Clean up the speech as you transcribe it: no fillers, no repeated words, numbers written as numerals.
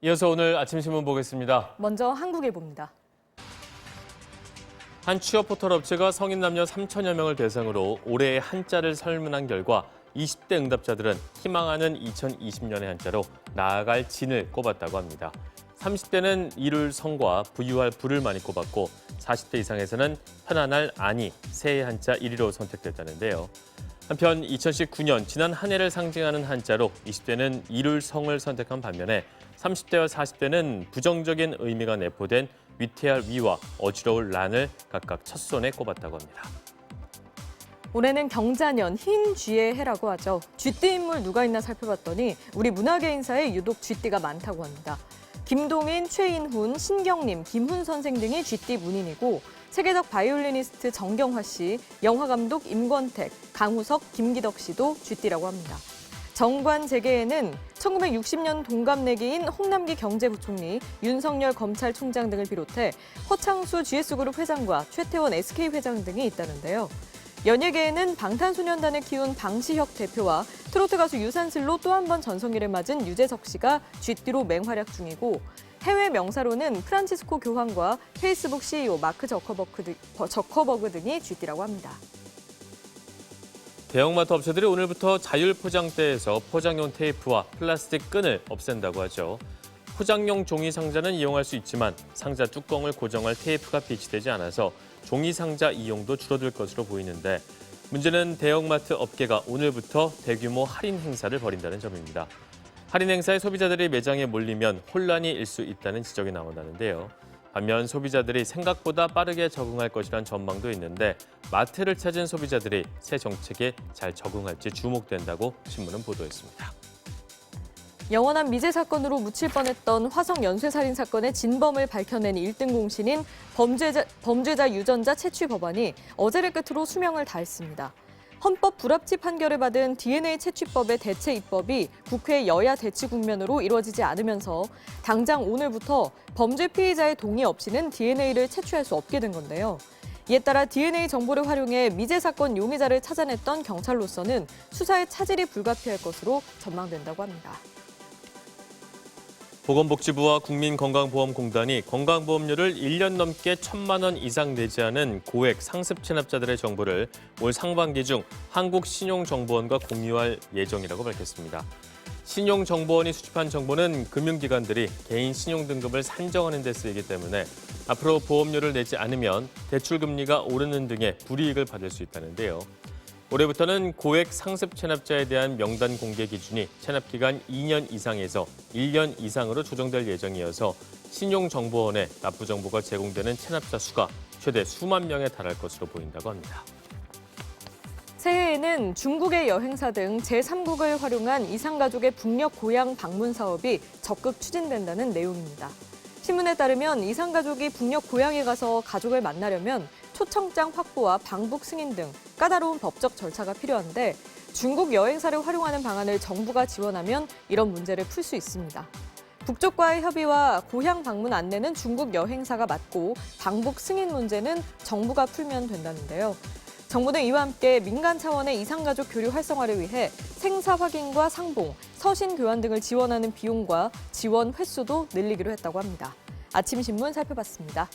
이어서 오늘 아침 신문 보겠습니다. 먼저 한국일보입니다. 한 취업 포털 업체가 성인 남녀 3천여 명을 대상으로 올해의 한자를 설문한 결과 20대 응답자들은 희망하는 2020년의 한자로 나아갈 진을 꼽았다고 합니다. 30대는 이룰 성과 부유할 부를 많이 꼽았고 40대 이상에서는 편안할 안이 새해 한자 1위로 선택됐다는데요. 한편 2019년 지난 한 해를 상징하는 한자로 20대는 이룰 성을 선택한 반면에 30대와 40대는 부정적인 의미가 내포된 위태할 위와 어지러울 란을 각각 첫 손에 꼽았다고 합니다. 올해는 경자년 흰 쥐의 해라고 하죠. 쥐띠 인물 누가 있나 살펴봤더니 우리 문화계 인사에 유독 쥐띠가 많다고 합니다. 김동인, 최인훈, 신경림, 김훈 선생 등이 쥐띠 문인이고 세계적 바이올리니스트 정경화 씨, 영화감독 임권택, 강우석, 김기덕 씨도 쥐띠라고 합니다. 정관 재계에는 1960년 동갑내기인 홍남기 경제부총리, 윤석열 검찰총장 등을 비롯해 허창수 GS그룹 회장과 최태원 SK 회장 등이 있다는데요. 연예계에는 방탄소년단을 키운 방시혁 대표와 트로트 가수 유산슬로 또 한 번 전성기를 맞은 유재석 씨가 쥐띠로 맹활약 중이고 해외 명사로는 프란치스코 교황과 페이스북 CEO 마크 저커버그 등이 쥐띠라고 합니다. 대형마트 업체들이 오늘부터 자율 포장대에서 포장용 테이프와 플라스틱 끈을 없앤다고 하죠. 포장용 종이 상자는 이용할 수 있지만 상자 뚜껑을 고정할 테이프가 비치되지 않아서 종이 상자 이용도 줄어들 것으로 보이는데 문제는 대형마트 업계가 오늘부터 대규모 할인 행사를 벌인다는 점입니다. 할인 행사에 소비자들이 매장에 몰리면 혼란이 일 수 있다는 지적이 나온다는데요. 반면 소비자들이 생각보다 빠르게 적응할 것이란 전망도 있는데 마트를 찾은 소비자들이 새 정책에 잘 적응할지 주목된다고 신문은 보도했습니다. 영원한 미제 사건으로 묻힐 뻔했던 화성 연쇄살인 사건의 진범을 밝혀낸 1등 공신인 범죄자 유전자 채취 법안이 어제를 끝으로 수명을 다했습니다. 헌법 불합치 판결을 받은 DNA 채취법의 대체 입법이 국회 여야 대치 국면으로 이루어지지 않으면서 당장 오늘부터 범죄 피의자의 동의 없이는 DNA를 채취할 수 없게 된 건데요. 이에 따라 DNA 정보를 활용해 미제 사건 용의자를 찾아냈던 경찰로서는 수사의 차질이 불가피할 것으로 전망된다고 합니다. 보건복지부와 국민건강보험공단이 건강보험료를 1년 넘게 1,000만 원 이상 내지 않은 고액 상습 체납자들의 정보를 올 상반기 중 한국신용정보원과 공유할 예정이라고 밝혔습니다. 신용정보원이 수집한 정보는 금융기관들이 개인 신용등급을 산정하는 데 쓰이기 때문에 앞으로 보험료를 내지 않으면 대출금리가 오르는 등의 불이익을 받을 수 있다는데요. 올해부터는 고액 상습 체납자에 대한 명단 공개 기준이 체납기간 2년 이상에서 1년 이상으로 조정될 예정이어서 신용정보원에 납부 정보가 제공되는 체납자 수가 최대 수만 명에 달할 것으로 보인다고 합니다. 새해에는 중국의 여행사 등 제3국을 활용한 이산가족의 북녘 고향 방문 사업이 적극 추진된다는 내용입니다. 신문에 따르면 이산가족이 북녘 고향에 가서 가족을 만나려면 초청장 확보와 방북 승인 등 까다로운 법적 절차가 필요한데 중국 여행사를 활용하는 방안을 정부가 지원하면 이런 문제를 풀 수 있습니다. 북쪽과의 협의와 고향 방문 안내는 중국 여행사가 맡고 방북 승인 문제는 정부가 풀면 된다는데요. 정부는 이와 함께 민간 차원의 이산가족 교류 활성화를 위해 생사 확인과 상봉, 서신 교환 등을 지원하는 비용과 지원 횟수도 늘리기로 했다고 합니다. 아침 신문 살펴봤습니다.